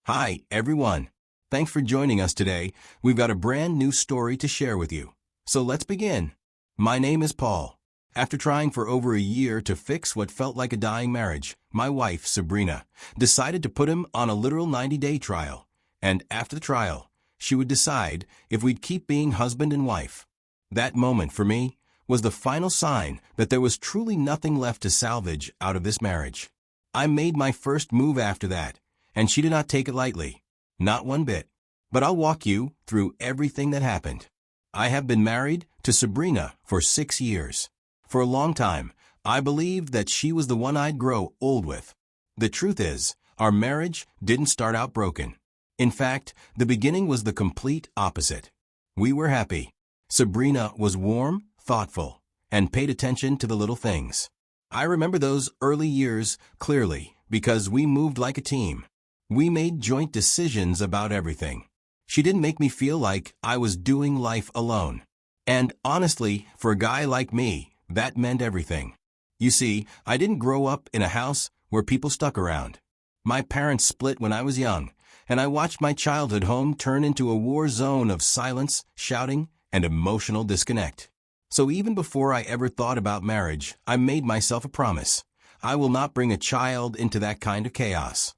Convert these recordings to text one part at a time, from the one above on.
Hi, everyone. Thanks for joining us today. We've got a brand new story to share with you. So let's begin. My name is Paul. After trying for over a year to fix what felt like a dying marriage, my wife, Sabrina, decided to put him on a literal 90-day trial. And after the trial, she would decide if we'd keep being husband and wife. That moment, for me, was the final sign that there was truly nothing left to salvage out of this marriage. I made my first move after that, and she did not take it lightly. Not one bit. But I'll walk you through everything that happened. I have been married to Sabrina for 6 years. For a long time, I believed that she was the one I'd grow old with. The truth is, our marriage didn't start out broken. In fact, the beginning was the complete opposite. We were happy. Sabrina was warm, thoughtful, and paid attention to the little things. I remember those early years clearly because we moved like a team. We made joint decisions about everything. She didn't make me feel like I was doing life alone. And honestly, for a guy like me, that meant everything. You see, I didn't grow up in a house where people stuck around. My parents split when I was young, and I watched my childhood home turn into a war zone of silence, shouting, and emotional disconnect. So even before I ever thought about marriage, I made myself a promise. I will not bring a child into that kind of chaos.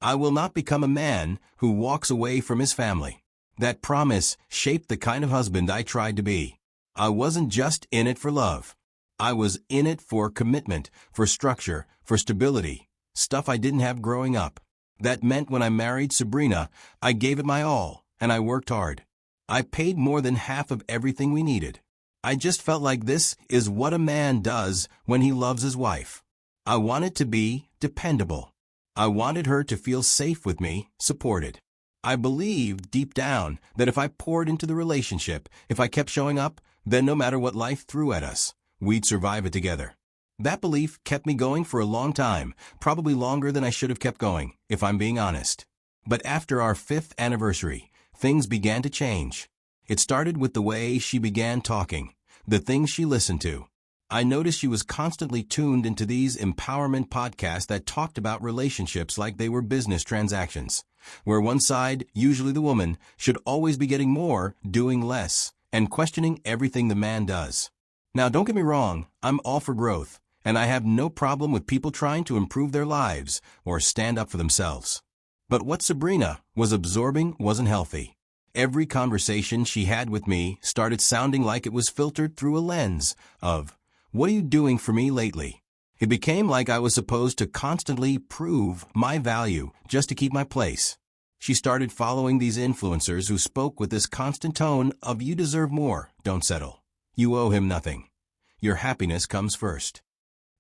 I will not become a man who walks away from his family. That promise shaped the kind of husband I tried to be. I wasn't just in it for love. I was in it for commitment, for structure, for stability, stuff I didn't have growing up. That meant when I married Sabrina, I gave it my all, and I worked hard. I paid more than half of everything we needed. I just felt like this is what a man does when he loves his wife. I wanted to be dependable. I wanted her to feel safe with me, supported. I believed deep down that if I poured into the relationship, if I kept showing up, then no matter what life threw at us, we'd survive it together. That belief kept me going for a long time, probably longer than I should have kept going, if I'm being honest. But after our 5th anniversary, things began to change. It started with the way she began talking, the things she listened to. I noticed she was constantly tuned into these empowerment podcasts that talked about relationships like they were business transactions, where one side, usually the woman, should always be getting more, doing less, and questioning everything the man does. Now, don't get me wrong, I'm all for growth, and I have no problem with people trying to improve their lives or stand up for themselves. But what Sabrina was absorbing wasn't healthy. Every conversation she had with me started sounding like it was filtered through a lens of, "What are you doing for me lately?" It became like I was supposed to constantly prove my value just to keep my place. She started following these influencers who spoke with this constant tone of, "You deserve more, don't settle. You owe him nothing. Your happiness comes first."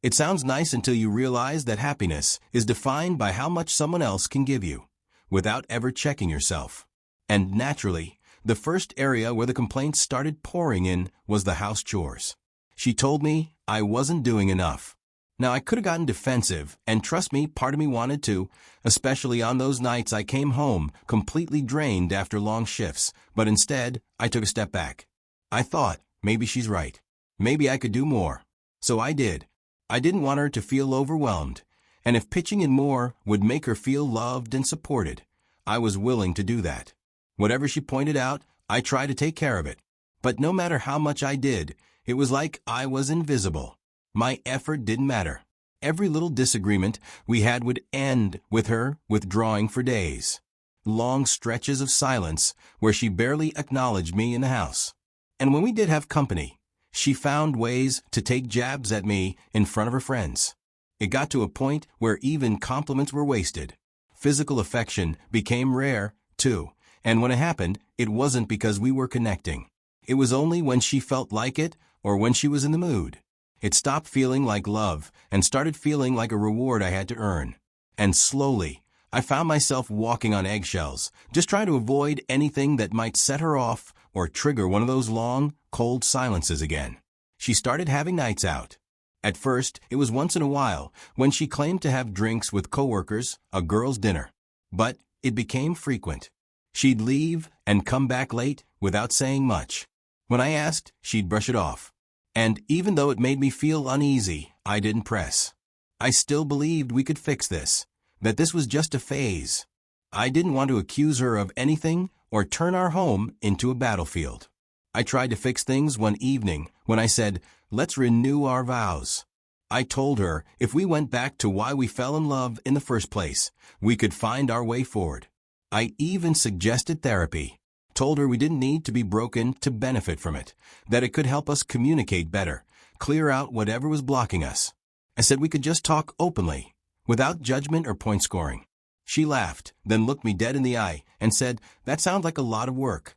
It sounds nice until you realize that happiness is defined by how much someone else can give you, without ever checking yourself. And naturally, the first area where the complaints started pouring in was the house chores. She told me I wasn't doing enough. Now, I could have gotten defensive, and trust me, part of me wanted to, especially on those nights I came home completely drained after long shifts, but instead, I took a step back. I thought, maybe she's right. Maybe I could do more. So I did. I didn't want her to feel overwhelmed, and if pitching in more would make her feel loved and supported, I was willing to do that. Whatever she pointed out, I tried to take care of it. But no matter how much I did, it was like I was invisible. My effort didn't matter. Every little disagreement we had would end with her withdrawing for days. Long stretches of silence where she barely acknowledged me in the house. And when we did have company, she found ways to take jabs at me in front of her friends. It got to a point where even compliments were wasted. Physical affection became rare, too. And when it happened, it wasn't because we were connecting. It was only when she felt like it or when she was in the mood. It stopped feeling like love and started feeling like a reward I had to earn. And slowly, I found myself walking on eggshells, just trying to avoid anything that might set her off or trigger one of those long, cold silences again. She started having nights out. At first, it was once in a while when she claimed to have drinks with coworkers, a girls' dinner. But it became frequent. She'd leave and come back late without saying much. When I asked, she'd brush it off. And even though it made me feel uneasy, I didn't press. I still believed we could fix this, that this was just a phase. I didn't want to accuse her of anything or turn our home into a battlefield. I tried to fix things one evening when I said, "Let's renew our vows." I told her if we went back to why we fell in love in the first place, we could find our way forward. I even suggested therapy. Told her we didn't need to be broken to benefit from it, that it could help us communicate better, clear out whatever was blocking us. I said we could just talk openly, without judgment or point scoring. She laughed, then looked me dead in the eye and said, "That sounds like a lot of work."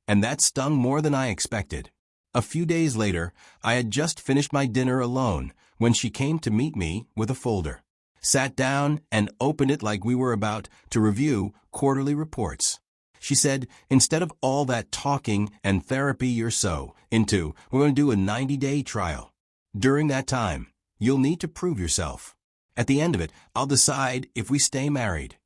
And that stung more than I expected. A few days later, I had just finished my dinner alone when she came to meet me with a folder. Sat down and opened it like we were about to review quarterly reports. She said, "Instead of all that talking and therapy you're so into, we're going to do a 90-day trial. During that time, you'll need to prove yourself. At the end of it, I'll decide if we stay married."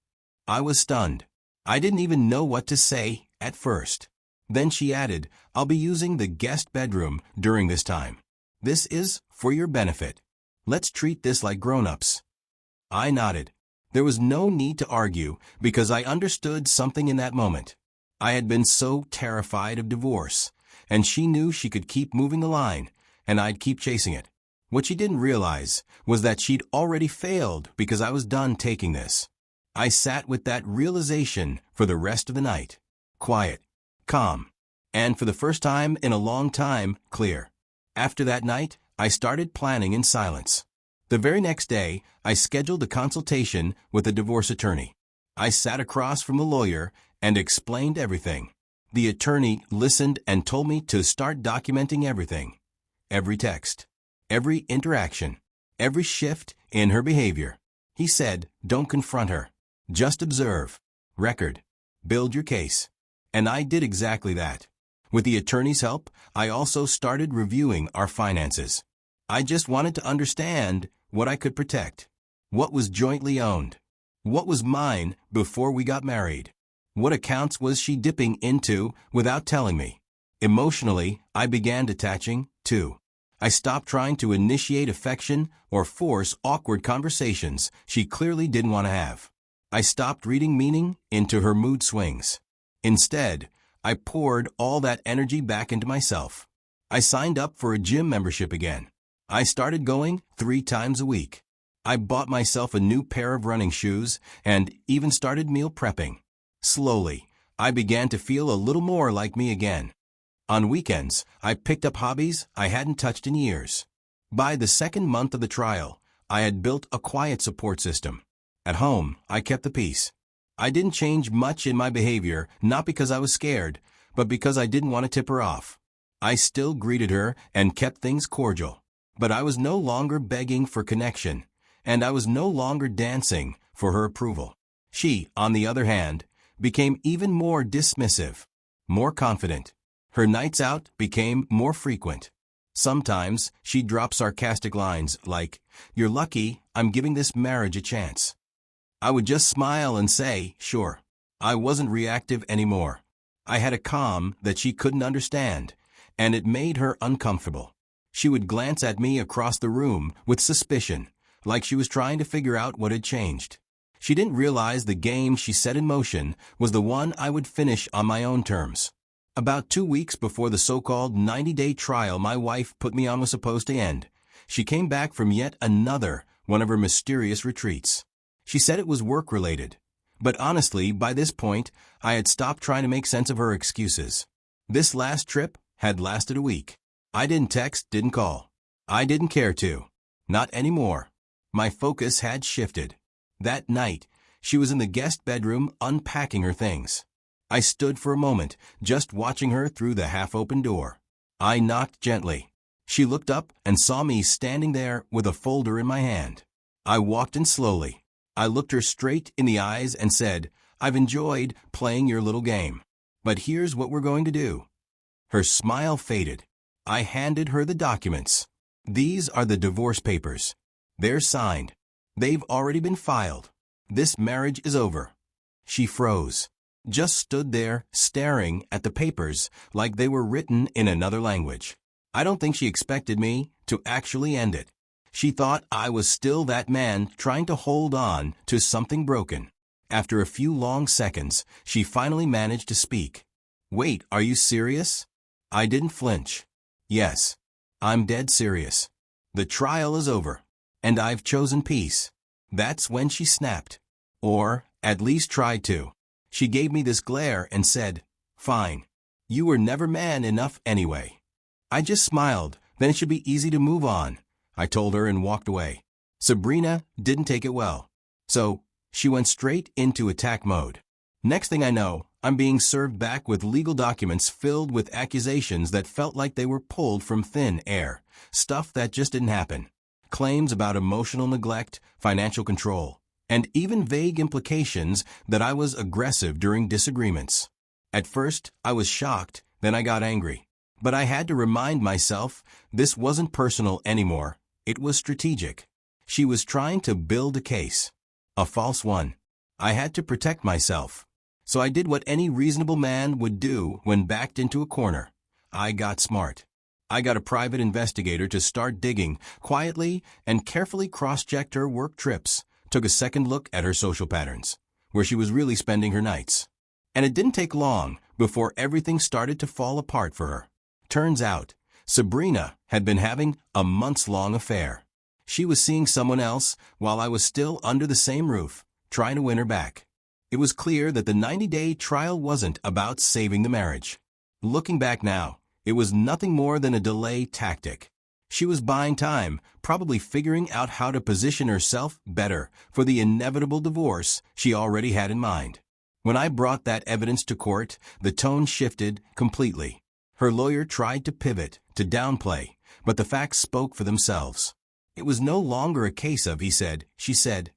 I was stunned. I didn't even know what to say at first. Then she added, "I'll be using the guest bedroom during this time. This is for your benefit. Let's treat this like grown-ups." I nodded. There was no need to argue because I understood something in that moment. I had been so terrified of divorce, and she knew she could keep moving the line, and I'd keep chasing it. What she didn't realize was that she'd already failed because I was done taking this. I sat with that realization for the rest of the night. Quiet, calm, and for the first time in a long time, clear. After that night, I started planning in silence. The very next day, I scheduled a consultation with a divorce attorney. I sat across from the lawyer and explained everything. The attorney listened and told me to start documenting everything. Every text, every interaction, every shift in her behavior. He said, "Don't confront her. Just observe, record, build your case." And I did exactly that. With the attorney's help, I also started reviewing our finances. I just wanted to understand what I could protect, what was jointly owned, what was mine before we got married, what accounts was she dipping into without telling me. Emotionally, I began detaching, too. I stopped trying to initiate affection or force awkward conversations she clearly didn't want to have. I stopped reading meaning into her mood swings. Instead, I poured all that energy back into myself. I signed up for a gym membership again. I started going 3 times a week. I bought myself a new pair of running shoes and even started meal prepping. Slowly, I began to feel a little more like me again. On weekends, I picked up hobbies I hadn't touched in years. By the second month of the trial, I had built a quiet support system. At home, I kept the peace. I didn't change much in my behavior, not because I was scared, but because I didn't want to tip her off. I still greeted her and kept things cordial. But I was no longer begging for connection, and I was no longer dancing for her approval. She, on the other hand, became even more dismissive, more confident. Her nights out became more frequent. Sometimes she'd drop sarcastic lines like, "You're lucky I'm giving this marriage a chance." I would just smile and say, sure. I wasn't reactive anymore. I had a calm that she couldn't understand, and it made her uncomfortable. She would glance at me across the room with suspicion, like she was trying to figure out what had changed. She didn't realize the game she set in motion was the one I would finish on my own terms. About 2 weeks before the so-called 90-day trial my wife put me on was supposed to end, she came back from yet another one of her mysterious retreats. She said it was work-related, but honestly, by this point, I had stopped trying to make sense of her excuses. This last trip had lasted a week. I didn't text, didn't call. I didn't care to. Not anymore. My focus had shifted. That night, she was in the guest bedroom unpacking her things. I stood for a moment, just watching her through the half-open door. I knocked gently. She looked up and saw me standing there with a folder in my hand. I walked in slowly. I looked her straight in the eyes and said, "I've enjoyed playing your little game. But here's what we're going to do." Her smile faded. I handed her the documents. "These are the divorce papers. They're signed. They've already been filed. This marriage is over." She froze. Just stood there, staring at the papers like they were written in another language. I don't think she expected me to actually end it. She thought I was still that man trying to hold on to something broken. After a few long seconds, she finally managed to speak. "Wait, are you serious?" I didn't flinch. "Yes. I'm dead serious. The trial is over. And I've chosen peace." That's when she snapped. Or, at least tried to. She gave me this glare and said, "Fine. You were never man enough anyway." I just smiled, then it should be easy to move on, I told her and walked away. Sabrina didn't take it well. So, she went straight into attack mode. Next thing I know, I'm being served back with legal documents filled with accusations that felt like they were pulled from thin air, stuff that just didn't happen. Claims about emotional neglect, financial control, and even vague implications that I was aggressive during disagreements. At first, I was shocked, then I got angry. But I had to remind myself this wasn't personal anymore, it was strategic. She was trying to build a case. A false one. I had to protect myself. So I did what any reasonable man would do when backed into a corner. I got smart. I got a private investigator to start digging, quietly and carefully cross-checked her work trips, took a second look at her social patterns, where she was really spending her nights. And it didn't take long before everything started to fall apart for her. Turns out, Sabrina had been having a months-long affair. She was seeing someone else while I was still under the same roof, trying to win her back. It was clear that the 90-day trial wasn't about saving the marriage. Looking back now, it was nothing more than a delay tactic. She was buying time, probably figuring out how to position herself better for the inevitable divorce she already had in mind. When I brought that evidence to court, the tone shifted completely. Her lawyer tried to pivot, to downplay, but the facts spoke for themselves. It was no longer a case of, he said, she said.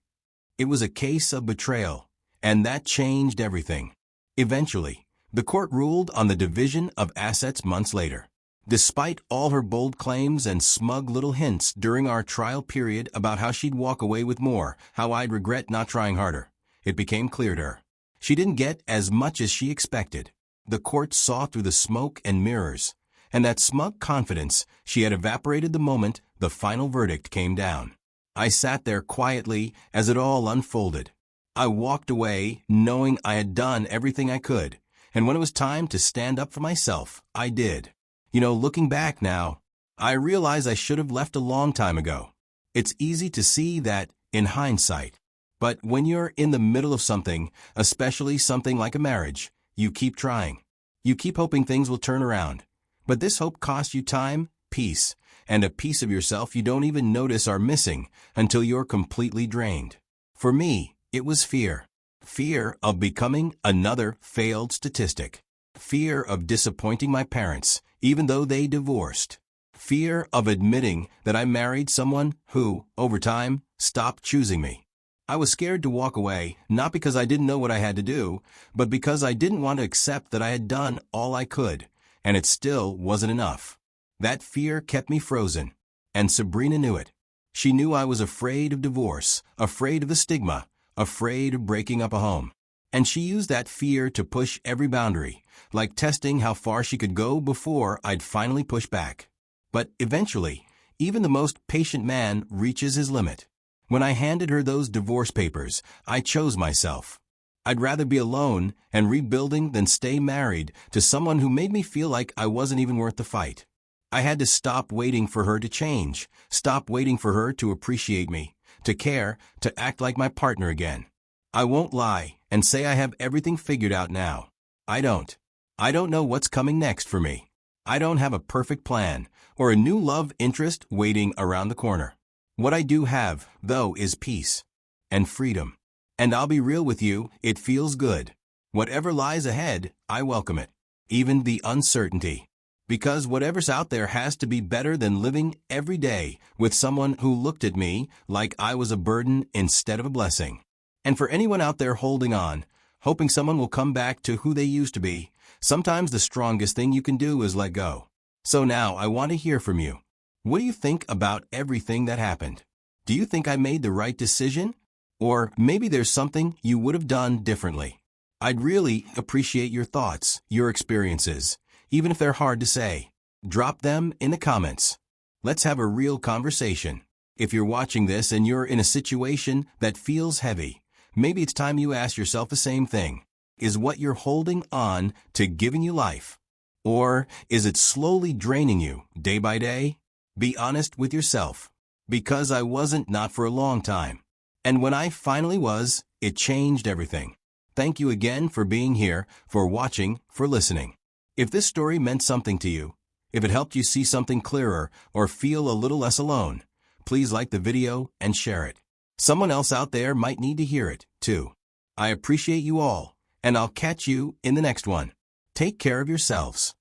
It was a case of betrayal, and that changed everything. Eventually, the court ruled on the division of assets months later. Despite all her bold claims and smug little hints during our trial period about how she'd walk away with more, how I'd regret not trying harder, it became clear to her. She didn't get as much as she expected. The court saw through the smoke and mirrors, and that smug confidence she had evaporated the moment the final verdict came down. I sat there quietly as it all unfolded. I walked away knowing I had done everything I could, and when it was time to stand up for myself, I did. Looking back now, I realize I should have left a long time ago. It's easy to see that in hindsight. But when you're in the middle of something, especially something like a marriage, you keep trying. You keep hoping things will turn around. But this hope costs you time, peace, and a piece of yourself you don't even notice are missing until you're completely drained. For me, it was fear. Fear of becoming another failed statistic. Fear of disappointing my parents, even though they divorced. Fear of admitting that I married someone who, over time, stopped choosing me. I was scared to walk away, not because I didn't know what I had to do, but because I didn't want to accept that I had done all I could, and it still wasn't enough. That fear kept me frozen, and Sabrina knew it. She knew I was afraid of divorce, afraid of the stigma, afraid of breaking up a home. And she used that fear to push every boundary, like testing how far she could go before I'd finally push back. But eventually, even the most patient man reaches his limit. When I handed her those divorce papers, I chose myself. I'd rather be alone and rebuilding than stay married to someone who made me feel like I wasn't even worth the fight. I had to stop waiting for her to change, stop waiting for her to appreciate me, to care, to act like my partner again. I won't lie and say I have everything figured out now. I don't. I don't know what's coming next for me. I don't have a perfect plan or a new love interest waiting around the corner. What I do have, though, is peace and freedom. And I'll be real with you, it feels good. Whatever lies ahead, I welcome it. Even the uncertainty. Because whatever's out there has to be better than living every day with someone who looked at me like I was a burden instead of a blessing. And for anyone out there holding on, hoping someone will come back to who they used to be, sometimes the strongest thing you can do is let go. So now I want to hear from you. What do you think about everything that happened? Do you think I made the right decision? Or maybe there's something you would have done differently. I'd really appreciate your thoughts, your experiences, even if they're hard to say. Drop them in the comments. Let's have a real conversation. If you're watching this and you're in a situation that feels heavy, Maybe it's time you ask yourself the same thing. Is what you're holding on to giving you life? Or is it slowly draining you day by day? Be honest with yourself. Because I wasn't not for a long time. And when I finally was, it changed everything. Thank you again for being here, for watching, for listening. If this story meant something to you, if it helped you see something clearer or feel a little less alone, please like the video and share it. Someone else out there might need to hear it, too. I appreciate you all, and I'll catch you in the next one. Take care of yourselves.